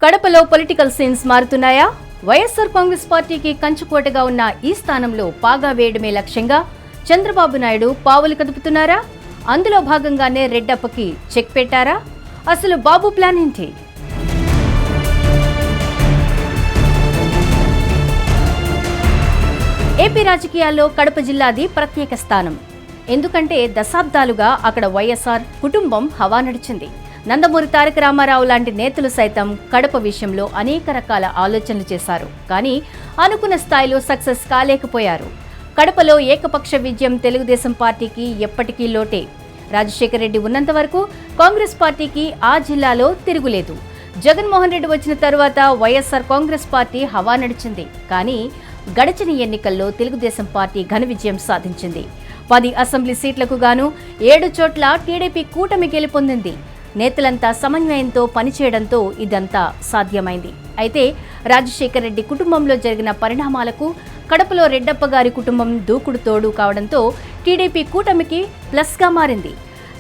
కడపలో political scenes మారుతున్నాయా? YSR Congress పార్టీకి కంచుకోటగా ఉన్న ఈ స్థానంలో పాగా వేయడమే లక్ష్యంగా చంద్రబాబు నాయుడు పావులు కదుపుతున్నారా? అందులో భాగంగానే రెడ్డప్పకి చెక్ పెట్టారా? అసలు బాబు ప్లాన్ ఏంటి? ఏపీ రాజకీయాల్లో కడప జిల్లాది ప్రత్యేక స్థానం. ఎందుకంటే దశాబ్దాలుగా అక్కడ వైఎస్ఆర్ కుటుంబం హవా నడిచింది. నందమూరి తారక రామారావు లాంటి నేతలు సైతం కడప విషయంలో అనేక రకాల ఆలోచనలు చేశారు. కానీ అనుకున్న స్థాయిలో సక్సెస్ కాలేకపోయారు. కడపలో ఏకపక్ష విజయం తెలుగుదేశం పార్టీకి ఎప్పటికీ లోటే. రాజశేఖర రెడ్డి ఉన్నంత వరకు కాంగ్రెస్ పార్టీకి ఆ జిల్లాలో తిరుగులేదు. జగన్మోహన్ రెడ్డి వచ్చిన తరువాత వైఎస్ఆర్ కాంగ్రెస్ పార్టీ హవా నడిచింది. కానీ గడిచిన ఎన్నికల్లో తెలుగుదేశం పార్టీ ఘన విజయం సాధించింది. 10 అసెంబ్లీ సీట్లకు గాను 7 చోట్ల టీడీపీ కూటమి గెలుపొందింది. నేతలంతా సమన్వయంతో పనిచేయడంతో ఇదంతా సాధ్యమైంది. అయితే రాజశేఖర రెడ్డి కుటుంబంలో జరిగిన పరిణామాలకు కడపలో రెడ్డప్ప గారి కుటుంబం దూకుడు తోడు కావడంతో టీడీపీ కూటమికి ప్లస్గా మారింది.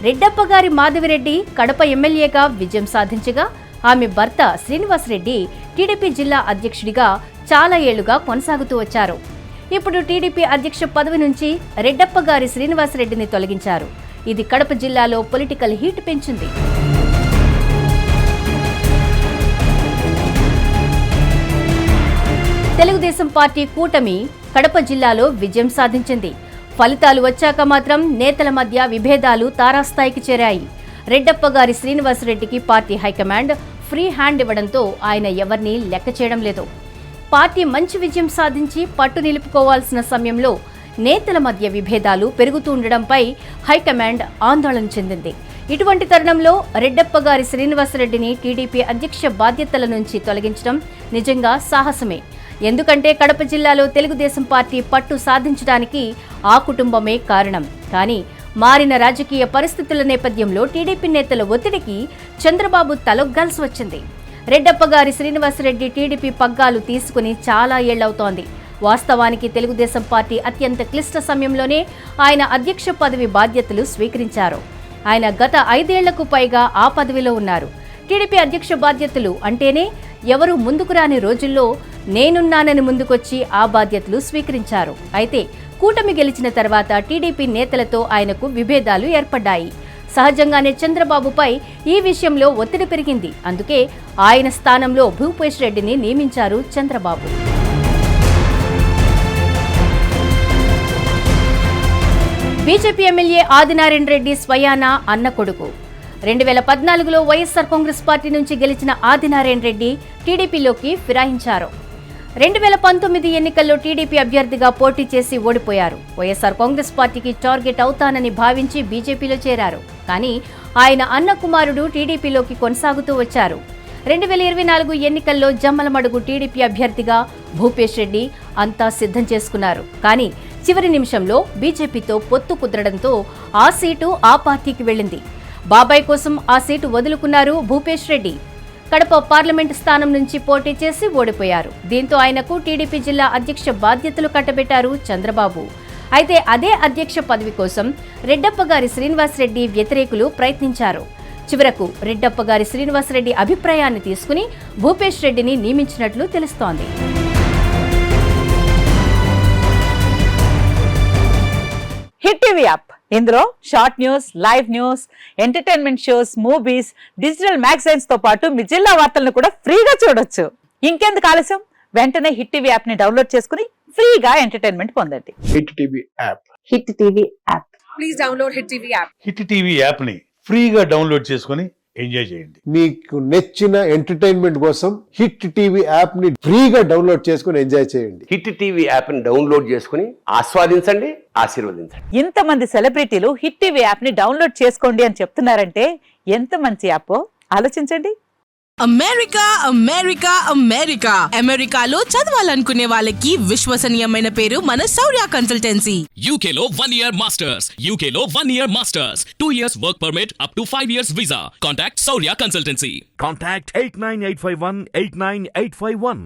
రెడ్డప్ప గారి మాధవిరెడ్డి కడప ఎమ్మెల్యేగా విజయం సాధించగా ఆమె భర్త శ్రీనివాసరెడ్డి టీడీపీ జిల్లా అధ్యక్షుడిగా చాలా ఏళ్లుగా కొనసాగుతూ వచ్చారు. ఇప్పుడు టీడీపీ అధ్యక్ష పదవి నుంచి రెడ్డప్ప గారి శ్రీనివాసరెడ్డిని తొలగించారు. ఇది కడప జిల్లాలో పొలిటికల్ హీట్ పెంచింది. తెలుగుదేశం పార్టీ కూటమి కడప జిల్లాలో విజయం సాధించింది. ఫలితాలు వచ్చాక మాత్రం నేతల మధ్య విభేదాలు తారాస్థాయికి చేరాయి. రెడ్డప్ప గారి శ్రీనివాసరెడ్డికి పార్టీ హైకమాండ్ ఫ్రీ హ్యాండ్ ఇవ్వడంతో ఆయన ఎవరిని లెక్క చేయడం లేదు. పార్టీ మంచి విజయం సాధించి పట్టు నిలుపుకోవాల్సిన సమయంలో నేతల మధ్య విభేదాలు పెరుగుతూ ఉండడంపై హైకమాండ్ ఆందోళన చెందింది. ఇటువంటి తరుణంలో రెడ్డప్ప గారి శ్రీనివాసరెడ్డిని టీడీపీ అధ్యక్ష బాధ్యతల నుంచి తొలగించడం నిజంగా సాహసమే. ఎందుకంటే కడప జిల్లాలో తెలుగుదేశం పార్టీ పట్టు సాధించడానికి ఆ కుటుంబమే కారణం. కానీ మారిన రాజకీయ పరిస్థితుల నేపథ్యంలో టీడీపీ నేతల ఒత్తిడికి చంద్రబాబు తలొగ్గాల్సి వచ్చింది. రెడ్డప్ప గారి శ్రీనివాసరెడ్డి టీడీపీ పగ్గాలు తీసుకుని చాలా ఏళ్లవుతోంది. వాస్తవానికి తెలుగుదేశం పార్టీ అత్యంత క్లిష్ట సమయంలోనే ఆయన అధ్యక్ష పదవి బాధ్యతలు స్వీకరించారు. ఆయన గత 5 ఏళ్లకు పైగా ఆ పదవిలో ఉన్నారు. టీడీపీ అధ్యక్ష బాధ్యతలు అంటేనే ఎవరూ ముందుకు రాని రోజుల్లో నేనున్నానని ముందుకొచ్చి ఆ బాధ్యతలు స్వీకరించారు. అయితే కూటమి గెలిచిన తర్వాత టీడీపీ నేతలతో ఆయనకు విభేదాలు ఏర్పడ్డాయి. సహజంగానే చంద్రబాబుపై ఈ విషయంలో ఒత్తిడి పెరిగింది. అందుకే ఆయన స్థానంలో భూపేష్ రెడ్డిని నియమించారు చంద్రబాబు. బీజేపీ ఎమ్మెల్యే ఆదినారాయణ రెడ్డి స్వయాన అన్న కొడుకు. 2014లో వైఎస్ఆర్ కాంగ్రెస్ పార్టీ నుంచి గెలిచిన ఆదినారాయణ రెడ్డి టీడీపీలోకి ఫిరాయించారు. 2019 ఎన్నికల్లో టీడీపీ అభ్యర్థిగా పోటీ చేసి ఓడిపోయారు. వైఎస్ఆర్ కాంగ్రెస్ పార్టీకి టార్గెట్ అవుతానని భావించి బీజేపీలో చేరారు. కానీ ఆయన అన్న కుమారుడు టీడీపీలోకి కొనసాగుతూ వచ్చారు. 2024 ఎన్నికల్లో జమ్మలమడుగు టీడీపీ అభ్యర్థిగా భూపేష్ రెడ్డి అంతా సిద్ధం చేసుకున్నారు. కానీ చివరి నిమిషంలో బీజేపీతో పొత్తు కుదరడంతో ఆ సీటు ఆ పార్టీకి వెళ్లింది. బాబాయ్ కోసం ఆ సీటు వదులుకున్నారు భూపేష్ రెడ్డి. కడప పార్లమెంటు స్థానం నుంచి పోటీ చేసి ఓడిపోయారు. దీంతో ఆయనకు టీడీపీ జిల్లా అధ్యక్ష బాధ్యతలు కట్టబెట్టారు చంద్రబాబు. అయితే అదే అధ్యక్ష పదవి కోసం రెడ్డప్ప గారి శ్రీనివాసరెడ్డి వ్యతిరేకులు ప్రయత్నించారు. చివరకు రెడ్డప్ప గారి శ్రీనివాసరెడ్డి అభిప్రాయాన్ని తీసుకుని భూపేష్ రెడ్డిని నియమించినట్లు తెలుస్తోంది. హిట్ టీవీ యాప్, ఇందులో short news, live news, entertainment shows, movies, digital magazines తో పాటు మీ జిల్లా వార్తలను కూడా ఫ్రీగా చూడొచ్చు. ఇంకెందుకు ఆలస్యం, వెంటనే హిట్ టీవీ యాప్ ని డౌన్లోడ్ చేసుకుని ఫ్రీగా ఎంటర్టైన్మెంట్ పొందండి. Hit TV app. Hit TV app. Please download hit TV app. Hit TV app ని ఫ్రీగా డౌన్లోడ్ చేసుకుని ఎంజాయ్ చేయండి. మీకు నచ్చిన ఎంటర్టైన్మెంట్ కోసం హిట్ టీవీ యాప్ ని ఫ్రీగా డౌన్లోడ్ చేసుకుని ఎంజాయ్ చేయండి. హిట్ టీవీ యాప్ ని డౌన్లోడ్ చేసుకుని ఆస్వాదించండి, ఆశీర్వదించండి. ఇంతమంది సెలబ్రిటీలు హిట్ టీవీ యాప్ ని డౌన్లోడ్ చేసుకోండి అని చెప్తున్నారంటే ఎంత మంచి యాప్ ఆలోచించండి. అమెరికా అమెరికా అమెరికా అమెరికాలో చదవాలనుకునే వాళ్ళకి విశ్వసనీయమైన పేరు మన శౌర్య కన్సల్టెన్సీ. UK లో 1 year masters. UK లో 1 year masters. 2 years work permit up to 5 years visa. Contact Saurya Consultancy. Contact 89851 89851.